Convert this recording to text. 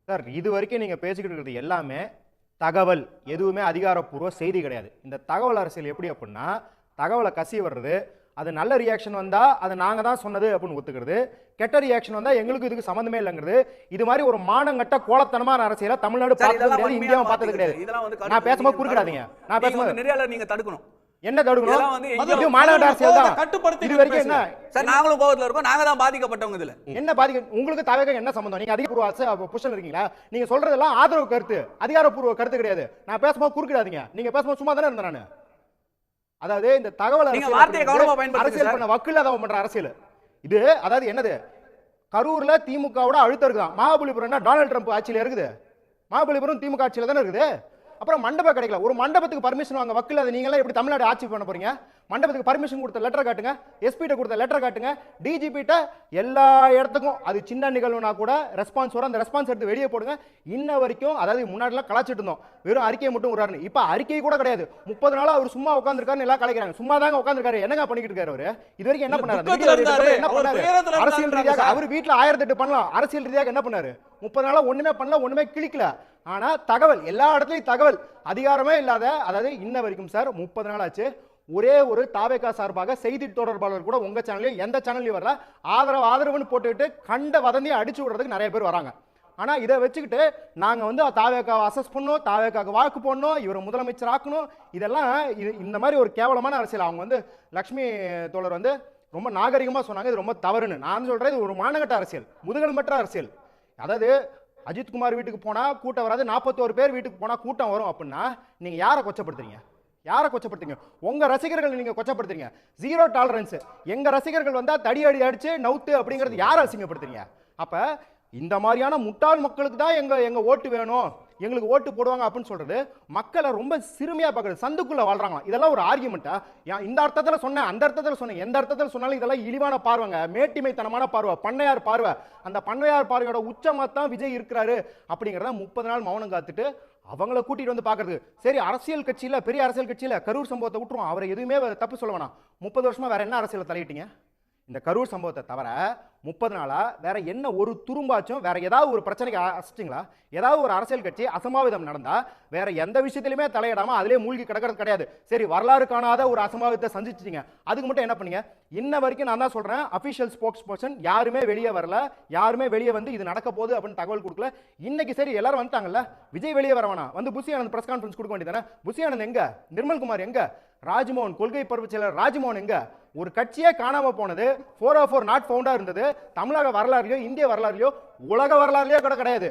Sir இது வரைக்கும் நீங்க பேசிக்கிட்டு இருக்கிறது எல்லாமே தகவல், எதுவுமே அதிகாரப்பூர்வ செய்தி கிடையாது. இந்த தகவல் அரசியல் எப்படி அப்படின்னா, தகவலை கசி வர்றது, அது நல்ல ரியாக்ஷன் வந்தா அது நாங்க தான் சொன்னது அப்படின்னு ஒத்துக்கிறது, கெட்ட ரியாக்ஷன் வந்தா எங்களுக்கு இதுக்கு சம்பந்தமே இல்லைங்கிறது. இது மாதிரி ஒரு மானங்கட்ட கோலத்தனமான அரசியலை தமிழ்நாடு பார்த்தது கிடையாது, இந்தியாவும் பார்த்தது கிடையாது. நான் பேசும்போது குறுக்கிடாதீங்க. நான் பேசும்போது நெறியாளர் நீங்க தடுக்கணும். என்ன தடுக்கணும்? மாநகர அரசியல் தான் இது வரைக்கும். என்ன சார், நாங்களும் கோவத்துல இருக்கோம், நாங்க தான் பாதிக்கப்பட்டவங்க. இதுல என்ன பாதிக்க உங்களுக்கு தவக என்ன சம்பந்தம்? நீங்க அதிகாரப்பூர்வ புஷன் இருக்கீங்களா? நீங்க சொல்றதெல்லாம் ஆதரவு கருத்து, அதிகாரப்பூர்வ கருத்து கிடையாது. நான் பேசும்போது குறுக்கிடாதீங்க. நீங்க பேசும்போது சும்மா தானே இருந்தேன் நான். அதாவது இந்த தகவல் நீங்க வார்த்தையை கவனமா பயன்படுத்துங்க. அரசியல் பண்ண வக்கில்லாதவன் பண்ற அரசியல் இது. அதாவது என்னது, கரூர்ல திமுகவோட அழுத்தம் இருக்குதான். மகாபலிபுரம் டொனால்ட் ட்ரம்ப் ஆட்சியில இருக்குது. மகாபலிபுரம் திமுக ஆட்சியில தானே இருக்குது. அப்புறம் மண்டபம் கிடைக்கல. ஒரு மண்டபத்துக்கு பர்மிஷன் வாங்க வக்கீல், அது நீங்களே எப்படி தமிழ்நாடு ஆட்சி பண்ண போறீங்க? மண்டபத்துக்கு பர்மிஷன் கொடுத்த லெட்டர் காட்டுங்க, எஸ்பிட்ட கொடுத்த லெட்டர் காட்டுங்க, டிஜிபிட்ட, எல்லா இடத்துக்கும். அது சின்ன நிகழ்வுனா கூட ரெஸ்பான்ஸ் வரும். அந்த ரெஸ்பான்ஸ் எடுத்து வெளியே போடுங்க. இன்ன வரைக்கும், அதாவது முன்னாடிலாம் கலாச்சிட்டு இருந்தோம், வெறும் அறிக்கையை மட்டும் விடுறாரு. இப்ப அறிக்கை கூட கிடையாது. 30 நாளா அவர் சும்மா உட்கார்ந்துருக்காரு, எல்லாம் கலைக்கிறாங்க. சும்மா தாங்க உட்கார்ந்துருக்காரு. என்னங்க பண்ணிக்கிட்டு இருக்காரு அவரு? இது வரைக்கும் என்ன பண்ணாரு? என்ன பண்ணாரு? அரசியல் ரீதியாக அவர் வீட்டுல 1008 பண்ணலாம். அரசியல் ரீதியாக என்ன பண்ணாரு? 30 நாளா ஒண்ணுமே பண்ணல, ஒண்ணுமே கிளிக்கல. ஆனா தகவல், எல்லா இடத்துலயும் தகவல், அதிகாரமே இல்லாத, அதாவது இன்ன வரைக்கும் சார் 30 நாள் ஆச்சு, ஒரே ஒரு தாவேகா சார்பாக செய்தி தொடர்பாளர் கூட உங்க சேனல்லையும் எந்த சேனல்லையும் வரல. ஆதரவுன்னு போட்டுக்கிட்டு கண்ட வதந்தியை அடிச்சு விடுறதுக்கு நிறைய பேர் வராங்க. ஆனா இதை வச்சுக்கிட்டு நாங்க வந்து தாவேகாவை அசஸ் பண்ணோம், தாவேகாவுக்கு வாக்கு போடணும், இவரை முதலமைச்சர் ஆக்கணும், இதெல்லாம் இந்த மாதிரி ஒரு கேவலமான அரசியல். அவங்க வந்து லட்சுமி தோழர் வந்து ரொம்ப நாகரிகமா சொன்னாங்க, இது ரொம்ப தவறுன்னு. நான் சொல்றேன், இது ஒரு மானகட்ட அரசியல், முதுகெலும்பற்ற அரசியல். அதாவது அஜித்குமார் வீட்டுக்கு போனா கூட்டம் வராது, 41 பேர் வீட்டுக்கு போனா கூட்டம் வரும் அப்படின்னா நீங்க யாரை கொச்சப்படுத்துறீங்க? யாரை கொச்சப்படுத்துறீங்க? உங்க ரசிகர்கள் நீங்க கொச்சப்படுத்துறீங்க. Zero tolerance. எங்க ரசிகர்கள் வந்தா தடி அடி அடிச்சு நவுத்து அப்படிங்கிறது யாரை அசிங்கப்படுத்துறீங்க? அப்ப இந்த மாதிரியான முட்டாள் மக்களுக்கு தான் எங்க ஓட்டு வேணும், எங்களுக்கு ஓட்டு போடுவாங்க அப்படின்னு சொல்றது மக்களை ரொம்ப சிறுமையா பார்க்கறது, சந்துக்குள்ள வாழ்றாங்க. இதெல்லாம் ஒரு ஆர்கியூமெண்டா? இந்த அர்த்தத்தில் சொன்னேன், அந்த அர்த்தத்தில் சொன்னேன், எந்த அர்த்தத்தில் சொன்னாலும் இதெல்லாம் இழிவான பார்வைங்க, மேட்டிமைத்தனமான பார்வை, பண்ணையார் பார்வை. அந்த பண்ணையார் பார்வையோட உச்சமா தான் விஜய் இருக்கிறாரு அப்படிங்கிறத 30 நாள் மௌனம் காத்துட்டு அவங்கள கூட்டிட்டு வந்து பாக்குறது. சரி, அரசியல் கட்சியில, பெரிய அரசியல் கட்சியில கரூர் சம்பவத்தை விட்டுருவோம், அவரை எதுவுமே தப்பு சொல்ல வேணாம். 30 வருஷமா வேற என்ன அரசியல் தலையிட்டீங்க? இந்த கரூர் சம்பவத்தை தவிர 30 நாளா வேற என்ன ஒரு துரும்பாச்சும் வேற ஏதாவது ஒரு பிரச்சனைக்கு அசிச்சிங்களா? ஏதாவது ஒரு அரசியல் கட்சி அசம்பாவிதம் நடந்தா வேற எந்த விஷயத்திலுமே தலையிடாம அதிலே மூழ்கி கிடக்கிறது கிடையாது. சரி, வரலாறு காணாத ஒரு அசம்பாவிதத்தை சந்திச்சிட்டீங்க, அதுக்கு மட்டும் என்ன பண்ணீங்க? இன்ன வரைக்கும் நான் தான் சொல்றேன், அபிஷியல் ஸ்போக்ஸ் பர்சன் யாருமே வெளியே வரல, யாருமே வெளியே வந்து இது நடக்க போகுது அப்படின்னு தகவல் கொடுக்கல. இன்னைக்கு சரி எல்லாரும் வந்துட்டாங்கல்ல, விஜய் வெளியே வர வேணாம், வந்து புசி ஆனந்த் பிரஸ் கான்ஃபரன்ஸ் கொடுக்க வேண்டியதானே? புசி ஆனந்த் எங்க? நிர்மல்குமார் எங்க? ராஜ்மோகன், கொள்கை பருவ செயலர் ராஜ்மோகன் எங்க? ஒரு கட்சியே காணாம போனது, 404 நாட் ஃபவுண்டா இருந்தது, தமிழக வரலாறுலயோ இந்திய வரலாறுலயோ உலக வரலாறுலயோ கூட கிடையாது.